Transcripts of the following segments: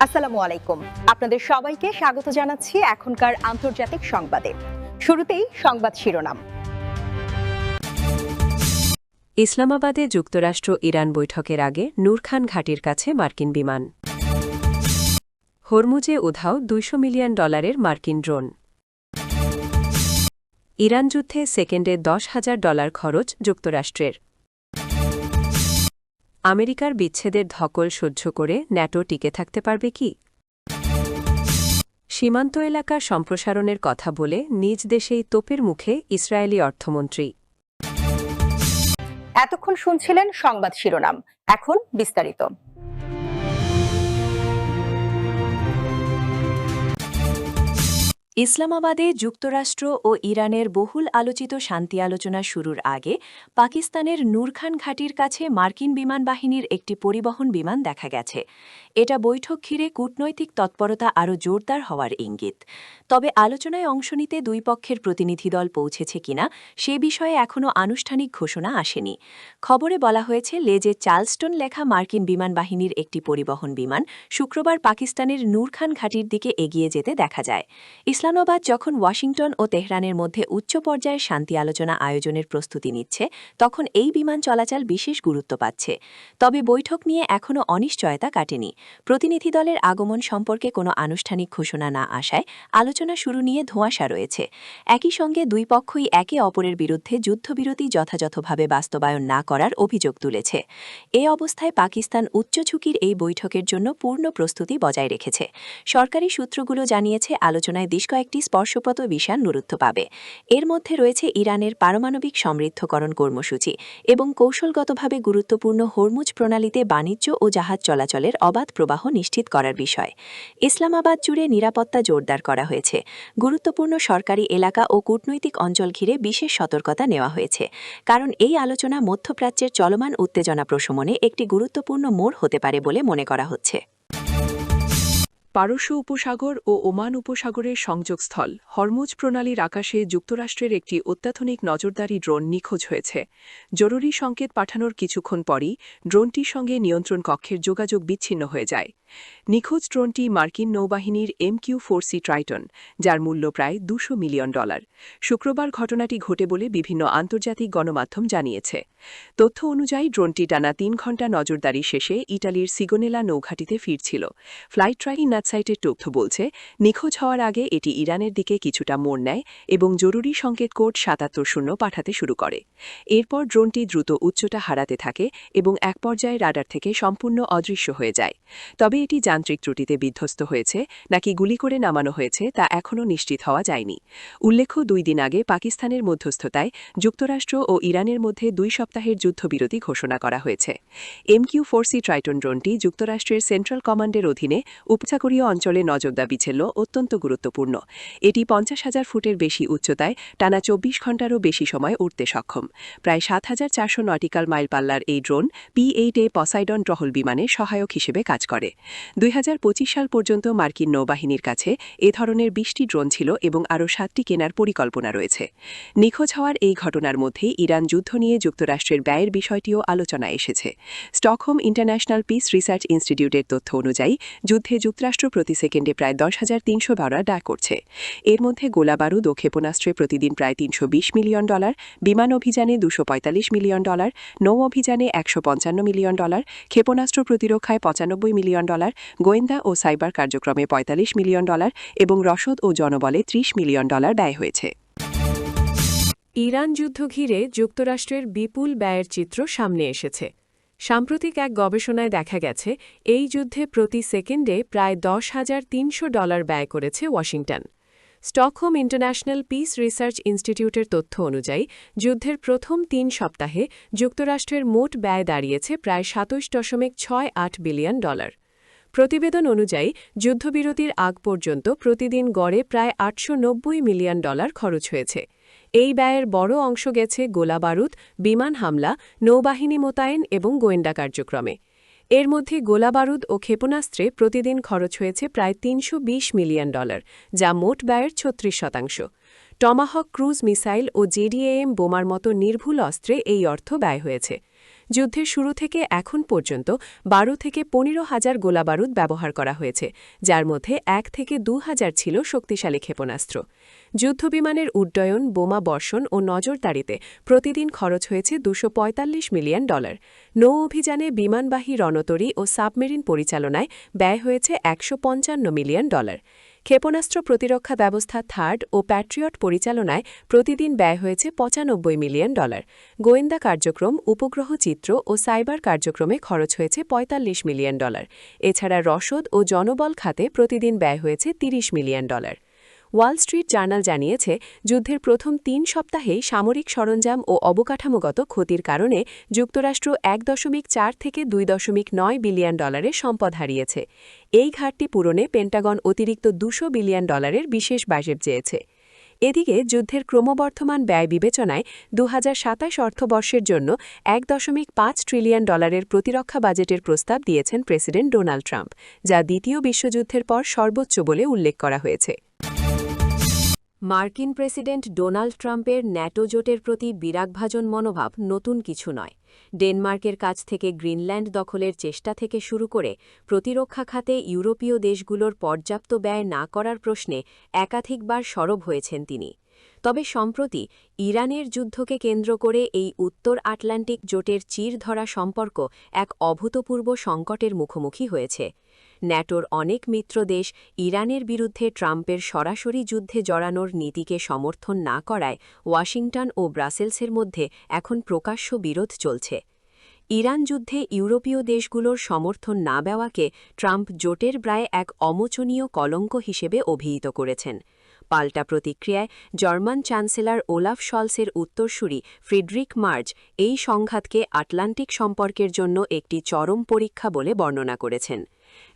আসসালামু আলাইকুম। আপনাদের সবাইকে স্বাগত জানাচ্ছি এখনকার আন্তর্জাতিক সংবাদে। শুরুতেই সংবাদ শিরোনাম। ইসলামাবাদে যুক্তরাষ্ট্র ইরান বৈঠকের আগে নূর খান ঘাঁটির কাছে মার্কিন বিমান। হরমুজে উধাও $200 মিলিয়ন মার্কিন ড্রোন। ইরান যুদ্ধে সেকেন্ডে $10,000 খরচ যুক্তরাষ্ট্রের। আমেরিকার বিচ্ছেদের ধকল সহ্য করে ন্যাটো টিকে থাকতে পারবে কি? সীমান্ত এলাকা সম্প্রসারণের কথা বলে নিজ দেশেই তোপের মুখে ইসরায়েলি অর্থমন্ত্রী। এতক্ষণ শুনছিলেন সংবাদ শিরোনাম, এখন বিস্তারিত। ইসলামাবাদে যুক্তরাষ্ট্র ও ইরানের বহুল আলোচিত শান্তি আলোচনা শুরুর আগে পাকিস্তানের নূর খান ঘাঁটির কাছে মার্কিন বিমান বাহিনীর একটি পরিবহন বিমান দেখা গেছে। এটা বৈঠক ঘিরে কূটনৈতিক তৎপরতা আরও জোরদার হওয়ার ইঙ্গিত। তবে আলোচনায় অংশ নিতে দুই পক্ষের প্রতিনিধি দল পৌঁছেছে কিনা সে বিষয়ে এখনও আনুষ্ঠানিক ঘোষণা আসেনি। খবরে বলা হয়েছে লেজে চার্লস্টন লেখা মার্কিন বিমান বাহিনীর একটি পরিবহন বিমান শুক্রবার পাকিস্তানের নূর খান ঘাঁটির দিকে এগিয়ে যেতে দেখা যায়। ইসলামাবাদ যখন ওয়াশিংটন ও তেহরানের মধ্যে উচ্চ পর্যায়ের শান্তি আলোচনা আয়োজনের প্রস্তুতি নিচ্ছে, তখন এই বিমান চলাচল বিশেষ গুরুত্ব পাচ্ছে। তবে বৈঠক নিয়ে এখনও অনিশ্চয়তা কাটেনি। প্রতিনিধি দলের আগমন সম্পর্কে কোনো আনুষ্ঠানিক ঘোষণা না আসায় আলোচনা শুরু নিয়ে ধোঁয়াশা রয়েছে। একই সঙ্গে দুই পক্ষই একে অপরের বিরুদ্ধে যুদ্ধবিরতি যথাযথভাবে বাস্তবায়ন না করার অভিযোগ তুলেছে। এ অবস্থায় পাকিস্তান উচ্চ ঝুঁকির এই বৈঠকের জন্য পূর্ণ প্রস্তুতি বজায় রেখেছে। সরকারি সূত্রগুলো জানিয়েছে আলোচনায় বেশ কয়েকটি স্পর্শপত বিষয় গুরুত্ব পাবে। এর মধ্যে রয়েছে ইরানের পারমাণবিক সমৃদ্ধকরণ কর্মসূচি এবং কৌশলগতভাবে গুরুত্বপূর্ণ হরমুজ প্রণালীতে বাণিজ্য ও জাহাজ চলাচলের অবাধ প্রবাহ নিশ্চিত করার বিষয়। ইসলামাবাদ জুড়ে নিরাপত্তা জোরদার করা হয়েছে। গুরুত্বপূর্ণ সরকারি এলাকা ও কূটনৈতিক অঞ্চল ঘিরে বিশেষ সতর্কতা নেওয়া হয়েছে, কারণ এই আলোচনা মধ্যপ্রাচ্যের চলমান উত্তেজনা প্রশমনে একটি গুরুত্বপূর্ণ মোড় হতে পারে বলে মনে করা হচ্ছে। পারস্য উপসাগর ও ওমান উপসাগরের সংযোগস্থল হরমুজ প্রণালীর আকাশে যুক্তরাষ্ট্রের একটি অত্যাধুনিক নজরদারি ড্রোন নিখোঁজ হয়েছে। জরুরি সংকেত পাঠানোর কিছুক্ষণ পরই ড্রোনটির সঙ্গে নিয়ন্ত্রণ কক্ষের যোগাযোগ বিচ্ছিন্ন হয়ে যায়। নিখোঁজ ড্রোনটি মার্কিন নৌবাহিনীর MQ-4C ট্রাইটন, যার মূল্য প্রায় $200 মিলিয়ন। শুক্রবার ঘটনাটি ঘটে বলে বিভিন্ন আন্তর্জাতিক গণমাধ্যম জানিয়েছে। তথ্য অনুযায়ী ড্রোনটি টানা 3 ঘণ্টা নজরদারি শেষে ইটালির সিগোনেলা নৌঘাটিতে ফিরছিল। ফ্লাইট ট্র্যাকিং ওয়েবসাইটের তথ্য বলছে, নিখোঁজ হওয়ার আগে এটি ইরানের দিকে কিছুটা মোড় নেয় এবং জরুরি সংকেত কোড 7700 পাঠাতে শুরু করে। এরপর ড্রোনটি দ্রুত উচ্চতা হারাতে থাকে এবং এক পর্যায়ে রাডার থেকে সম্পূর্ণ অদৃশ্য হয়ে যায়। তবে এটি যান্ত্রিক ত্রুটিতে বিধ্বস্ত হয়েছে নাকি গুলি করে নামানো হয়েছে তা এখনও নিশ্চিত হওয়া যায়নি। উল্লেখ্য, 2 দিন আগে পাকিস্তানের মধ্যস্থতায় যুক্তরাষ্ট্র ও ইরানের মধ্যে 2 সপ্তাহের যুদ্ধবিরতি ঘোষণা করা হয়েছে। MQ-4C ট্রাইটন ড্রোনটি যুক্তরাষ্ট্রের সেন্ট্রাল কমান্ডের অধীনে উপসাগরীয় অঞ্চলে নজরদারি ছিল অত্যন্ত গুরুত্বপূর্ণ। এটি 50,000 ফুটের বেশি উচ্চতায় টানা 24 ঘণ্টারও বেশি সময় উড়তে সক্ষম। প্রায় 7,400 নটিক্যাল মাইল পাল্লার এই ড্রোন P-8A পসাইডন টহল বিমানে সহায়ক হিসেবে কাজ করে। 2025 সাল পর্যন্ত মার্কিন নৌবাহিনীর কাছে এ ধরনের 20টি ড্রোন ছিল এবং আরও 7টি কেনার পরিকল্পনা রয়েছে। নিখোঁজ হওয়ার এই ঘটনার মধ্যেই ইরান যুদ্ধ নিয়ে যুক্তরাষ্ট্রের ব্যয়ের বিষয়টিও আলোচনায় এসেছে। স্টকহোম ইন্টারন্যাশনাল পিস রিসার্চ ইনস্টিটিউটের তথ্য অনুযায়ী যুদ্ধে যুক্তরাষ্ট্র প্রতি সেকেন্ডে প্রায় 10,300 বারোয়া ব্যয় করছে। এর মধ্যে গোলাবারুদ ও ক্ষেপণাস্ত্রে প্রতিদিন প্রায় $320 মিলিয়ন, বিমান অভিযানে $245 মিলিয়ন, নৌ অভিযানে $155 মিলিয়ন, ক্ষেপণাস্ত্র প্রতিরক্ষায় $95 মিলিয়ন, গোয়েন্দা ও সাইবার কার্যক্রমে $45 মিলিয়ন এবং রসদ ও জনবলে $30 মিলিয়ন ব্যয় হয়েছে। ইরান যুদ্ধ ঘিরে যুক্তরাষ্ট্রের বিপুল ব্যয়ের চিত্র সামনে এসেছে। সাম্প্রতিক এক গবেষণায় দেখা গেছে, এই যুদ্ধে প্রতি সেকেন্ডে প্রায় $10,300 ব্যয় করেছে Washington. Stockholm international piece research ইনস্টিটিউটের তথ্য অনুযায়ী যুদ্ধের প্রথম 3 সপ্তাহে যুক্তরাষ্ট্রের মোট ব্যয় দাঁড়িয়েছে প্রায় $27.68 বিলিয়ন। প্রতিবেদন অনুযায়ী যুদ্ধবিরতির আগ পর্যন্ত প্রতিদিন গড়ে প্রায় $890 মিলিয়ন খরচ হয়েছে। এই ব্যয়ের বড় অংশ গেছে গোলাবারুদ, বিমান হামলা, নৌবাহিনী মোতায়েন এবং গোয়েন্দা কার্যক্রমে। এর মধ্যে গোলাবারুদ ও ক্ষেপণাস্ত্রে প্রতিদিন খরচ হয়েছে প্রায় $320 মিলিয়ন, যা মোট ব্যয়ের 36%। টমাহক ক্রুজ মিসাইল ও JDAM বোমার মতো নির্ভুল অস্ত্রে এই অর্থ ব্যয় হয়েছে। যুদ্ধের শুরু থেকে এখন পর্যন্ত 12 থেকে 15,000 গোলাবারুদ ব্যবহার করা হয়েছে, যার মধ্যে 1 থেকে 2,000 ছিল শক্তিশালী ক্ষেপণাস্ত্র। যুদ্ধবিমানের উড্ডয়ন, বোমা বর্ষণ ও নজরদারিতে প্রতিদিন খরচ হয়েছে $245 মিলিয়ন। নৌ অভিযানে বিমানবাহী রণতরী ও সাবমেরিন পরিচালনায় ব্যয় হয়েছে $155 মিলিয়ন। ক্ষেপণাস্ত্র প্রতিরক্ষা ব্যবস্থা থার্ড ও প্যাট্রিয়ট পরিচালনায় প্রতিদিন ব্যয় হয়েছে $95 মিলিয়ন। গোয়েন্দা কার্যক্রম, উপগ্রহ চিত্র ও সাইবার কার্যক্রমে খরচ হয়েছে $45 মিলিয়ন। এছাড়া রসদ ও জনবল খাতে প্রতিদিন ব্যয় হয়েছে $30 মিলিয়ন। ওয়াল স্ট্রিট জার্নাল জানিয়েছে, যুদ্ধের প্রথম 3 সপ্তাহেই সামরিক সরঞ্জাম ও অবকাঠামোগত ক্ষতির কারণে যুক্তরাষ্ট্র 1.4 থেকে $2.9 বিলিয়ন সম্পদ হারিয়েছে। এই ঘাটতি পূরণে পেন্টাগন অতিরিক্ত $200 বিলিয়ন বিশেষ বাজেট চেয়েছে। এদিকে যুদ্ধের ক্রমবর্ধমান ব্যয় বিবেচনায় 2027 অর্থবর্ষের জন্য $1.5 ট্রিলিয়ন প্রতিরক্ষা বাজেটের প্রস্তাব দিয়েছেন প্রেসিডেন্ট ডোনাল্ড ট্রাম্প, যা দ্বিতীয় বিশ্বযুদ্ধের পর সর্বোচ্চ বলে উল্লেখ করা হয়েছে। মার্কিন প্রেসিডেন্ট ডোনাল্ড ট্রাম্পের ন্যাটো জোটের প্রতি বিরাগভাজন মনোভাব নতুন কিছু নয়। ডেনমার্কের কাছ থেকে গ্রিনল্যান্ড দখলের চেষ্টা থেকে শুরু করে প্রতিরক্ষা খাতে ইউরোপীয় দেশগুলোর পর্যাপ্ত ব্যয় না করার প্রশ্নে একাধিকবার সরব হয়েছেন তিনি। তবে সম্প্রতি ইরানের যুদ্ধকে কেন্দ্র করে এই উত্তর আটলান্টিক জোটের চিরধরা সম্পর্ক এক অভূতপূর্ব সংকটের মুখোমুখি হয়েছে। ন্যাটোর অনেক মিত্রদেশ ইরানের বিরুদ্ধে ট্রাম্পের সরাসরি যুদ্ধে জড়ানোর নীতিকে সমর্থন না করায় ওয়াশিংটন ও ব্রাসেলসের মধ্যে এখন প্রকাশ্য বিরোধ চলছে। ইরান যুদ্ধে ইউরোপীয় দেশগুলোর সমর্থন না দেওয়াকে ট্রাম্প জোটের প্রায় এক অমোচনীয় কলঙ্ক হিসেবে অভিহিত করেছেন। পাল্টা প্রতিক্রিয়ায় জার্মান চ্যান্সেলর ওলাফ শলসের উত্তরসূরি ফ্রিডরিক মার্জ এই সংঘাতকে আটলান্টিক সম্পর্কের জন্য একটি চরম পরীক্ষা বলে বর্ণনা করেছেন।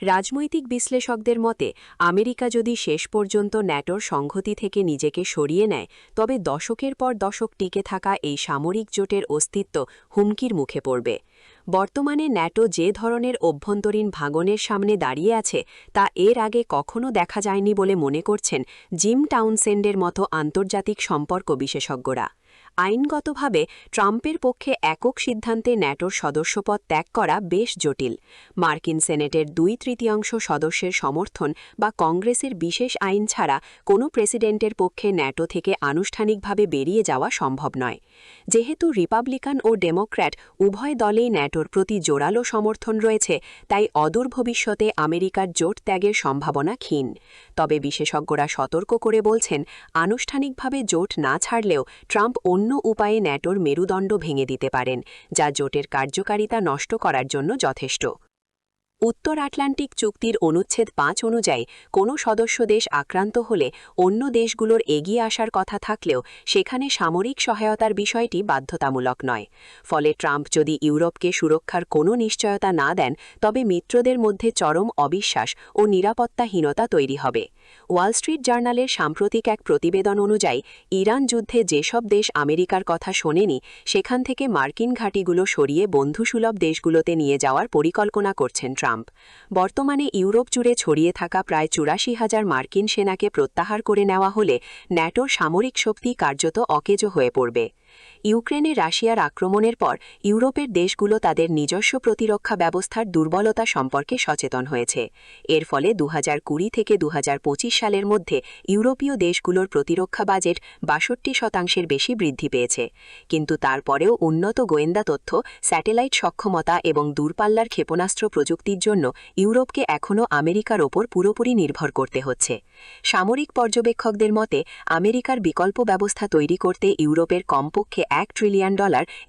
রাজনৈতিক বিশ্লেষকদের মতে, আমেরিকা যদি শেষ পর্যন্ত ন্যাটোর সংহতি থেকে নিজেকে সরিয়ে নেয়, তবে দশকের পর দশক টিকে থাকা এই সামরিক জোটের অস্তিত্ব হুমকির মুখে পড়বে। বর্তমানে ন্যাটো যে ধরনের অভ্যন্তরীণ ভাঙনের সামনে দাঁড়িয়ে আছে, তা এর আগে কখনো দেখা যায়নি বলে মনে করছেন জিম টাউনসেন্ডের মতো আন্তর্জাতিক সম্পর্ক বিশেষজ্ঞরা। আইনগতভাবে ট্রাম্পের পক্ষে একক সিদ্ধান্তে ন্যাটোর সদস্যপদ ত্যাগ করা বেশ জটিল। মার্কিন সেনেটের 2/3 সদস্যের সমর্থন বা কংগ্রেসের বিশেষ আইন ছাড়া কোনো প্রেসিডেন্টের পক্ষে ন্যাটো থেকে আনুষ্ঠানিকভাবে বেরিয়ে যাওয়া সম্ভব নয়। যেহেতু রিপাবলিকান ও ডেমোক্র্যাট উভয় দলেই ন্যাটোর প্রতি জোরালো সমর্থন রয়েছে, তাই অদূর ভবিষ্যতে আমেরিকার জোট ত্যাগের সম্ভাবনা ক্ষীণ। তবে বিশেষজ্ঞরা সতর্ক করে বলছেন, আনুষ্ঠানিকভাবে জোট না ছাড়লেও ট্রাম্প অন্য উপায়ে ন্যাটোর মেরুদণ্ড ভেঙে দিতে পারেন, যা জোটের কার্যকারিতা নষ্ট করার জন্য যথেষ্ট। উত্তর আটলান্টিক চুক্তির অনুচ্ছেদ 5 অনুযায়ী কোনো সদস্য দেশ আক্রান্ত হলে অন্য দেশগুলোর এগিয়ে আসার কথা থাকলেও সেখানে সামরিক সহায়তার বিষয়টি বাধ্যতামূলক নয়। ফলে ট্রাম্প যদি ইউরোপকে সুরক্ষার কোনো নিশ্চয়তা না দেন, তবে মিত্রদের মধ্যে চরম অবিশ্বাস ও নিরাপত্তাহীনতা তৈরি হবে। ওয়াল স্ট্রিট জার্নালের সাম্প্রতিক এক প্রতিবেদন অনুযায়ী, ইরান যুদ্ধে যেসব দেশ আমেরিকার কথা শোনেনি, সেখান থেকে মার্কিন ঘাঁটিগুলো সরিয়ে বন্ধুসুলভ দেশগুলোতে নিয়ে যাওয়ার পরিকল্পনা করছেন ট্রাম্প। বর্তমানে ইউরোপ জুড়ে ছড়িয়ে থাকা প্রায় 84,000 মার্কিন সেনাকে প্রত্যাহার করে নেওয়া হলে ন্যাটোর সামরিক শক্তি কার্যত অকেজো হয়ে পড়বে। ইউক্রেনে রাশিয়ার আক্রমণের পর ইউরোপের দেশগুলো তাদের নিজস্ব প্রতিরক্ষা ব্যবস্থার দুর্বলতা সম্পর্কে সচেতন হয়েছে। এর ফলে 2020 থেকে 2025 সালের মধ্যে ইউরোপীয় দেশগুলোর প্রতিরক্ষা বাজেট 62% বেশি বৃদ্ধি পেয়েছে। কিন্তু তারপরেও উন্নত গোয়েন্দা তথ্য, স্যাটেলাইট সক্ষমতা এবং দূরপাল্লার ক্ষেপণাস্ত্র প্রযুক্তির জন্য ইউরোপকে এখনও আমেরিকার ওপর পুরোপুরি নির্ভর করতে হচ্ছে। সামরিক পর্যবেক্ষকদের মতে, আমেরিকার বিকল্প ব্যবস্থা তৈরি করতে ইউরোপের কমপক্ষে $1 ট্রিলিয়ন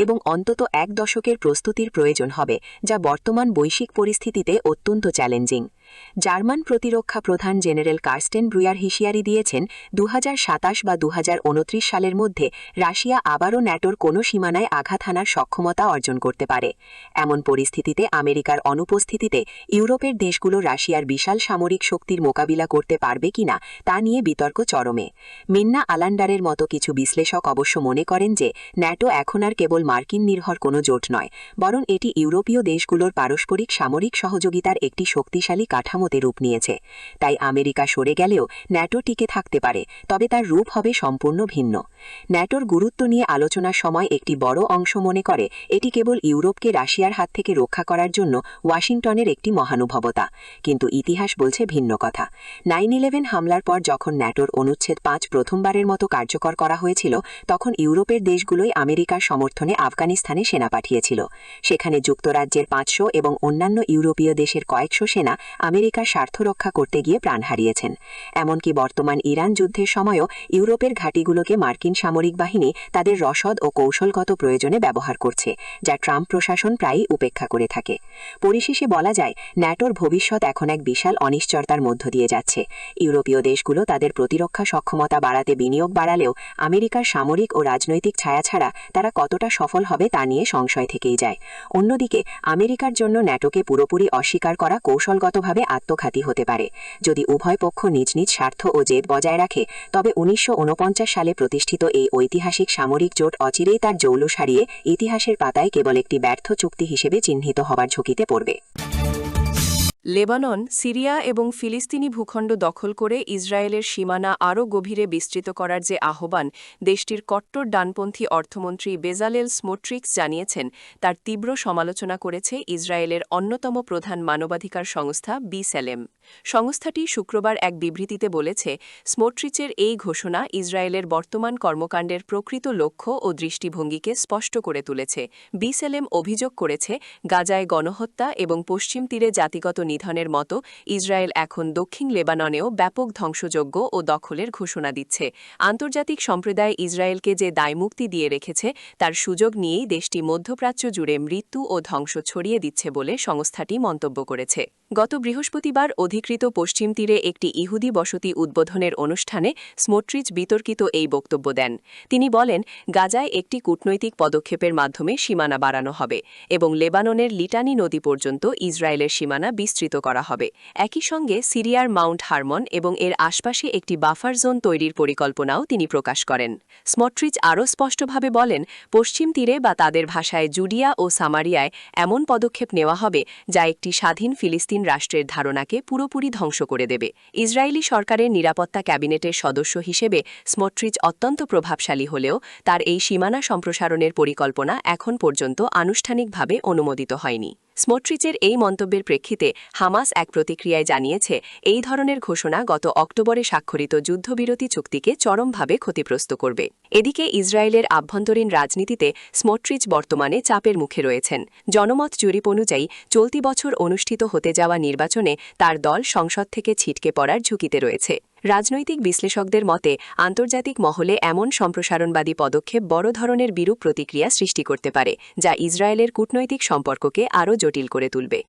এবং অন্তত 1 দশকের প্রস্তুতির প্রয়োজন হবে, যা বর্তমান বৈশ্বিক পরিস্থিতিতে অত্যন্ত চ্যালেঞ্জিং। জার্মান প্রতিরক্ষা প্রধান জেনারেল কার্স্টেন ব্রুয়ার হুঁশিয়ারি দিয়েছেন, 2027 বা 2029 সালের মধ্যে রাশিয়া আবারও ন্যাটোর কোনো সীমানায় আঘাত হানার সক্ষমতা অর্জন করতে পারে। এমন পরিস্থিতিতে আমেরিকার অনুপস্থিতিতে ইউরোপের দেশগুলো রাশিয়ার বিশাল সামরিক শক্তির মোকাবিলা করতে পারবে কিনা তা নিয়ে বিতর্ক চরমে। মিন্না আলান্ডারের মতো কিছু বিশ্লেষক অবশ্য মনে করেন যে ন্যাটো এখন আর কেবল মার্কিন নির্ভর কোনো জোট নয়, বরং এটি ইউরোপীয় দেশগুলোর পারস্পরিক সামরিক সহযোগিতার একটি শক্তিশালী কাঠামোতে রূপ নিয়েছে। তাই আমেরিকা সরে গেলেও ন্যাটো টিকে থাকতে পারে, তবে তার রূপ হবে সম্পূর্ণ ভিন্ন। ন্যাটোর গুরুত্ব নিয়ে আলোচনার সময় একটি বড় অংশ মনে করে এটি কেবল ইউরোপকে রাশিয়ার হাত থেকে রক্ষা করার জন্য ওয়াশিংটনের একটি মহানুভবতা। কিন্তু ইতিহাস বলছে ভিন্ন কথা। 9/11 হামলার পর যখন ন্যাটোর অনুচ্ছেদ 5 প্রথমবারের মতো কার্যকর করা হয়েছিল, তখন ইউরোপের দেশগুলোই আমেরিকার সমর্থনে আফগানিস্তানে সেনা পাঠিয়েছিল। সেখানে যুক্তরাজ্যের 500 এবং অন্যান্য ইউরোপীয় দেশের কয়েকশো সেনা আমেরিকার স্বার্থ রক্ষা করতে গিয়ে প্রাণ হারিয়েছেন। এমনকি বর্তমান ইরান যুদ্ধের সময়ও ইউরোপের ঘাঁটিগুলোকে মার্কিন সামরিক বাহিনী তাদের রসদ ও কৌশলগত প্রয়োজনে ব্যবহার করছে, যা ট্রাম্প প্রশাসন প্রায়ই উপেক্ষা করে থাকে। পরিশেষে বলা যায়, ন্যাটোর ভবিষ্যৎ এখন এক বিশাল অনিশ্চয়তার মধ্য দিয়ে যাচ্ছে। ইউরোপীয় দেশগুলো তাদের প্রতিরক্ষা সক্ষমতা বাড়াতে বিনিয়োগ বাড়ালেও আমেরিকার সামরিক ও রাজনৈতিক ছায়া ছাড়া তারা কতটা সফল হবে তা নিয়ে সংশয় থেকেই যায়। অন্যদিকে আমেরিকার জন্য ন্যাটোকে পুরোপুরি অস্বীকার করা কৌশলগতভাবে আত্মঘাতী হতে পারে। যদি উভয় পক্ষ নিজ নিজ স্বার্থ ও জেদ বজায় রাখে, তবে 1949 সালে প্রতিষ্ঠিত এই ঐতিহাসিক সামরিক জোট অচিরেই তার জৌলুস হারিয়ে ইতিহাসের পাতায় কেবল একটি ব্যর্থ চুক্তি হিসেবে চিহ্নিত হবার ঝুঁকিতে পড়বে। লেবানন, সিরিয়া এবং ফিলিস্তিনি ভূখণ্ড দখল করে ইসরায়েলের সীমানা আরও গভীরে বিস্তৃত করার যে আহ্বান দেশটির কট্টর ডানপন্থী অর্থমন্ত্রী বেজালেল স্মোট্রিক্স জানিয়েছেন, তার তীব্র সমালোচনা করেছে ইসরায়েলের অন্যতম প্রধান মানবাধিকার সংস্থা বিসেলেম। সংস্থাটি শুক্রবার এক বিবৃতিতে বলেছে, স্মোট্রিচের এই ঘোষণা ইসরায়েলের বর্তমান কর্মকাণ্ডের প্রকৃত লক্ষ্য ও দৃষ্টিভঙ্গিকে স্পষ্ট করে তুলেছে। বিসেলেম অভিযোগ করেছে, গাজায় গণহত্যা এবং পশ্চিম তীরে জাতিগত নিধনের মতো ইসরায়েল এখন দক্ষিণ লেবাননেও ব্যাপক ধ্বংসযজ্ঞ ও দখলের ঘোষণা দিচ্ছে। আন্তর্জাতিক সম্প্রদায় ইসরায়েলকে যে দায়মুক্তি দিয়ে রেখেছে, তার সুযোগ নিয়েই দেশটি মধ্যপ্রাচ্য জুড়ে মৃত্যু ও ধ্বংস ছড়িয়ে দিচ্ছে বলে সংস্থাটি মন্তব্য করেছে। গত বৃহস্পতিবার অধিকৃত পশ্চিম তীরে একটি ইহুদি বসতি উদ্বোধনের অনুষ্ঠানে স্মোট্রিচ বিতর্কিত এই বক্তব্য দেন। তিনি বলেন, গাজায় একটি কূটনৈতিক পদক্ষেপের মাধ্যমে সীমানা বাড়ানো হবে এবং লেবাননের লিটানি নদী পর্যন্ত ইসরায়েলের সীমানা বিস্তৃত করা হবে। একই সঙ্গে সিরিয়ার মাউন্ট হারমন এবং এর আশপাশে একটি বাফার জোন তৈরির পরিকল্পনাও তিনি প্রকাশ করেন। স্মোট্রিচ আরও স্পষ্টভাবে বলেন, পশ্চিম তীরে বা তাদের ভাষায় জুডিয়া ও সামারিয়ায় এমন পদক্ষেপ নেওয়া হবে যা একটি স্বাধীন ফিলিস্তিন রাষ্ট্রের ধারণাকে পুরোপুরি ধ্বংস করে দেবে। ইসরায়েলি সরকারের নিরাপত্তা ক্যাবিনেটের সদস্য হিসেবে স্মোট্রিচ অত্যন্ত প্রভাবশালী হলেও তার এই সীমানা সম্প্রসারণের পরিকল্পনা এখন পর্যন্ত আনুষ্ঠানিকভাবে অনুমোদিত হয়নি। স্মোট্রিচের এই মন্তব্যের প্রেক্ষিতে হামাস এক প্রতিক্রিয়ায় জানিয়েছে, এই ধরনের ঘোষণা গত অক্টোবরে স্বাক্ষরিত যুদ্ধবিরতি চুক্তিকে চরমভাবে ক্ষতিগ্রস্ত করবে। এদিকে ইসরায়েলের আভ্যন্তরীণ রাজনীতিতে স্মোট্রিচ বর্তমানে চাপের মুখে রয়েছেন। জনমত জরিপ অনুযায়ী চলতি বছর অনুষ্ঠিত হতে যাওয়া নির্বাচনে তার দল সংসদ থেকে ছিটকে পড়ার ঝুঁকিতে রয়েছে। রাজনৈতিক বিশ্লেষকদের মতে, আন্তর্জাতিক মহলে এমন সম্প্রসারণবাদী পদক্ষেপ বড় ধরনের বিরূপ প্রতিক্রিয়া সৃষ্টি করতে পারে, যা ইসরায়েলের কূটনৈতিক সম্পর্ককে আরও জটিল করে তুলবে।